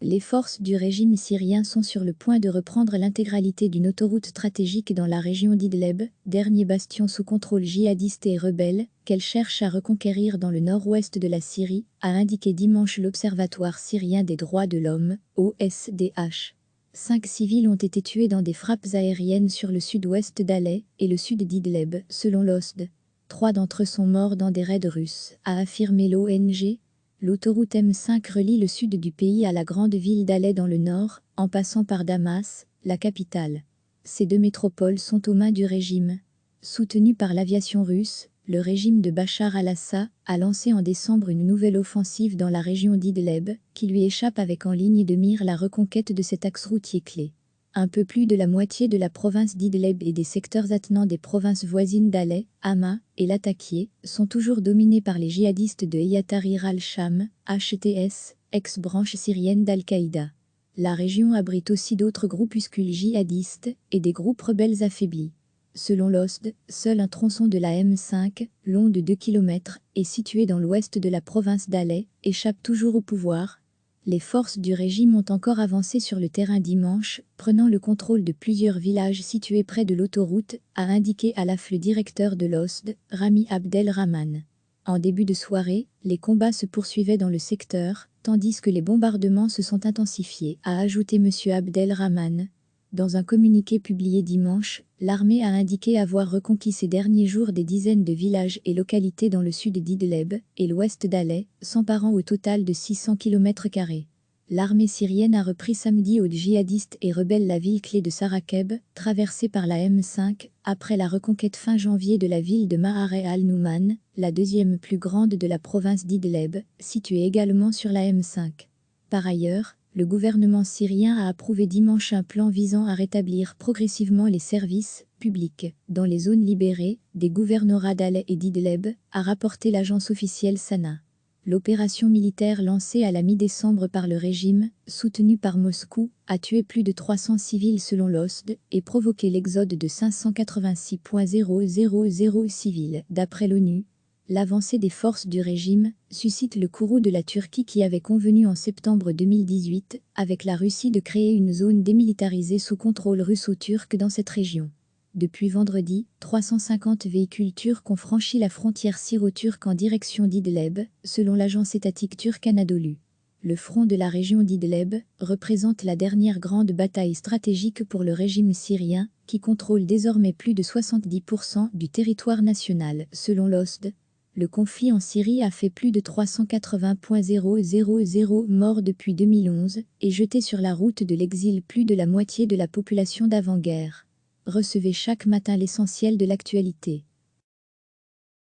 Les forces du régime syrien sont sur le point de reprendre l'intégralité d'une autoroute stratégique dans la région d'Idleb, dernier bastion sous contrôle djihadiste et rebelle, qu'elles cherchent à reconquérir dans le nord-ouest de la Syrie, a indiqué dimanche l'Observatoire syrien des droits de l'homme, OSDH. 5 civils ont été tués dans des frappes aériennes sur le sud-ouest d'Alep et le sud d'Idleb, selon l'OSD. 3 d'entre eux sont morts dans des raids russes, a affirmé l'ONG. L'autoroute M5 relie le sud du pays à la grande ville d'Alep dans le nord, en passant par Damas, la capitale. Ces deux métropoles sont aux mains du régime. Soutenu par l'aviation russe, le régime de Bachar al-Assad a lancé en décembre une nouvelle offensive dans la région d'Idleb, qui lui échappe avec en ligne de mire la reconquête de cet axe routier clé. Un peu plus de la moitié de la province d'Idleb et des secteurs attenants des provinces voisines d'Alep, Hama et Latakia sont toujours dominés par les djihadistes de Hayat Tahrir al-Sham, HTS, ex-branche syrienne d'Al-Qaïda. La région abrite aussi d'autres groupuscules djihadistes et des groupes rebelles affaiblis. Selon l'OSD, seul un tronçon de la M5, long de 2 km, et situé dans l'ouest de la province d'Alep, échappe toujours au pouvoir. Les forces du régime ont encore avancé sur le terrain dimanche, prenant le contrôle de plusieurs villages situés près de l'autoroute, a indiqué le directeur de l'OSD, Rami Abdelrahman. En début de soirée, les combats se poursuivaient dans le secteur, tandis que les bombardements se sont intensifiés, a ajouté M. Abdelrahman. Dans un communiqué publié dimanche, l'armée a indiqué avoir reconquis ces derniers jours des dizaines de villages et localités dans le sud d'Idleb et l'ouest d'Alep, s'emparant au total de 600 km². L'armée syrienne a repris samedi aux djihadistes et rebelles la ville clé de Sarakeb, traversée par la M5, après la reconquête fin janvier de la ville de Mahareh al-Nouman, la deuxième plus grande de la province d'Idleb, située également sur la M5. Par ailleurs, le gouvernement syrien a approuvé dimanche un plan visant à rétablir progressivement les services publics dans les zones libérées des gouvernorats d'Alep et d'Idleb, a rapporté l'agence officielle Sana. L'opération militaire lancée à la mi-décembre par le régime, soutenue par Moscou, a tué plus de 300 civils selon l'OSD et provoqué l'exode de 586,000 civils, d'après l'ONU. L'avancée des forces du régime suscite le courroux de la Turquie qui avait convenu en septembre 2018 avec la Russie de créer une zone démilitarisée sous contrôle russo-turc dans cette région. Depuis vendredi, 350 véhicules turcs ont franchi la frontière syro-turque en direction d'Idleb, selon l'agence étatique turque Anadolu. Le front de la région d'Idleb représente la dernière grande bataille stratégique pour le régime syrien, qui contrôle désormais plus de 70% du territoire national, selon l'OSD. Le conflit en Syrie a fait plus de 380,000 morts depuis 2011 et jeté sur la route de l'exil plus de la moitié de la population d'avant-guerre. Recevez chaque matin l'essentiel de l'actualité.